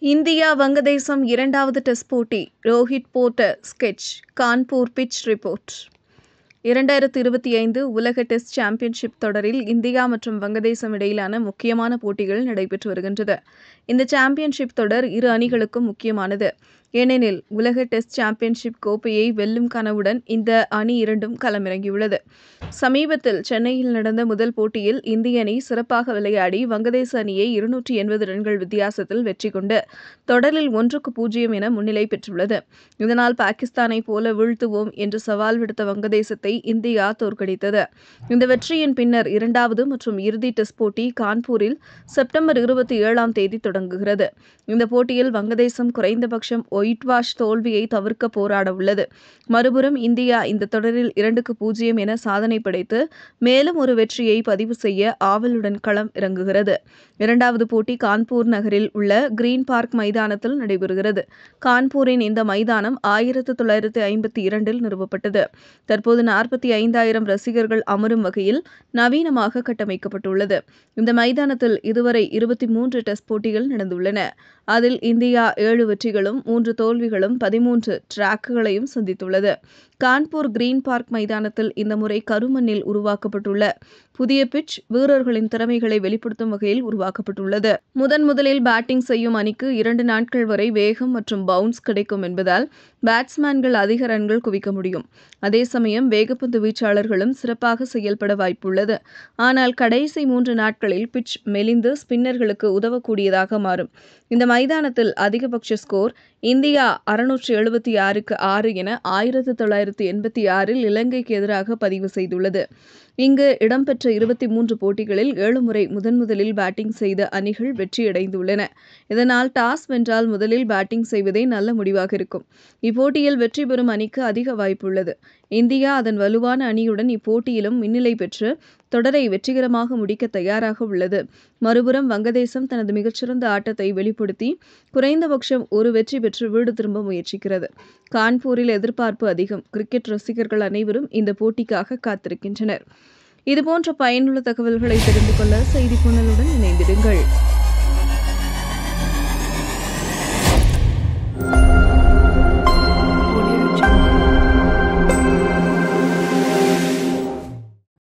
India வங்கதேசம் இரண்டாவது test போட்டி. ரோஹித் போட்ட ஸ்கெட்ச். Kanpur pitch report. 2025 உலக டெஸ்ட் சாம்பியன்ஷிப் தொடரில் இந்தியா மற்றும் வங்கதேசம் இடையிலான முக்கியமான போட்டிகள் நடைபெற்று வருகின்றன. இந்த சாம்பியன்ஷிப் தொடர் இரு அணிகளுக்கும் முக்கியமானது. ஏனெனில் உலக டெஸ்ட் சாம்பியன்ஷிப் கோப்பையை வெல்லும் கனவுடன் இந்த அணி இரண்டும் களமிறங்கியுள்ளது. சமீபத்தில் சென்னையில் நடந்த முதல் போட்டியில் இந்திய அணி சிறப்பாக விளையாடி வங்கதேச அணியை 280 ரன்கள் வித்தியாசத்தில் வெற்றி கொண்டு தொடரில் 1-0 என முன்னிலை பெற்றுள்ளது. இதனால் பாகிஸ்தானை போல வீழ்த்துவோம் என்று சவால் விடுத்த வங்கதேசத்தை இந்தியா தோற்கடித்தது. இந்த வெற்றியின் பின்னர் இரண்டாவது மற்றும் இறுதி டெஸ்ட் போட்டி கான்பூரில் செப்டம்பர் 27ஆம் தேதி தொடங்குகிறது. இந்த போட்டியில் வங்கதேசம் குறைந்தபட்சம் ஒயிட் வாஷ் தோல்வியை தவிர்க்க போராட உள்ளது. மறுபுறம் இந்தியா இந்த தொடரில் 2-0 என சாதனை படைத்து மேலும் ஒரு வெற்றியை பதிவு செய்ய ஆவலுடன் களம் இறங்குகிறது. இரண்டாவது போட்டி கான்பூர் நகரில் உள்ள கிரீன் பார்க் மைதானத்தில் நடைபெறுகிறது. கான்பூரின் இந்த மைதானம் 1952இல் நிறுவப்பட்டது. தற்போது 45,000 ரசிகர்கள் அமரும் வகையில் நவீனமாக கட்டமைக்கப்பட்டுள்ளது. இந்த மைதானத்தில் இதுவரை 23 டெஸ்ட் போட்டிகள் நடந்துள்ளன. அதில் இந்தியா 7 வெற்றிகளும் 3 தோல்விகளும் 13 டிராக்குகளையும் சந்தித்துள்ளது. கான்பூர் கிரீன் பார்க் மைதானத்தில் இந்த முறை கருமண்ணில் உருவாக்கப்பட்டுள்ள புதிய பிட்ச் வீரர்களின் திறமைகளை வெளிப்படுத்தும் வகையில் உருவாக்கப்பட்டுள்ளது. முதலில் பேட்டிங் செய்யும் அணிக்கு 2 நாட்கள் வரை வேகம் மற்றும் பவுன்ஸ் கிடைக்கும் என்பதால் பேட்ஸ்மேன்கள் அதிக ரன்கள் குவிக்க முடியும். அதே சமயம் வேகப்பந்து வீச்சாளர்களும் சிறப்பாக செயல்பட வாய்ப்புள்ளது. ஆனால் கடைசி 3 நாட்களில் பிட்ச் மெலிந்து ஸ்பின்னர்களுக்கு உதவக்கூடியதாக மாறும். இந்த மைதானத்தில் அதிகபட்ச ஸ்கோர் இந்தியா 676க்கு 6 என 1986இல் இலங்கைக்கு எதிராக பதிவு செய்துள்ளது. இங்கு இடம்பெற்ற 23 போட்டிகளில் 7 முறை முதலில் பேட்டிங் செய்த அணிகள் வெற்றியடைந்துள்ளன. இதனால் டாஸ் வென்றால் முதலில் பேட்டிங் செய்வதே நல்ல முடிவாக இருக்கும். இப்போட்டியில் வெற்றி பெறும் அணிக்கு அதிக வாய்ப்புள்ளது. இந்தியா அதன் வலுவான அணியுடன் இப்போட்டியிலும் முன்னிலை பெற்று தொடரை வெற்றிகரமாக முடிக்க தயாராக உள்ளது. மறுபுறம் வங்கதேசம் தனது மிகச்சிறந்த ஆட்டத்தை வெளிப்படுத்தி குறைந்தபட்சம் ஒரு வெற்றி பெற்று வீடு திரும்ப முயற்சிக்கிறது. கான்பூரில் எதிர்பார்ப்பு அதிகம். கிரிக்கெட் ரசிகர்கள் அனைவரும் இந்த போட்டிக்காக காத்திருக்கின்றனர். இதுபோன்ற பயனுள்ள தகவல்களை தெரிந்து கொள்ள செய்தி புனலுடன் இணைந்திடுங்கள்.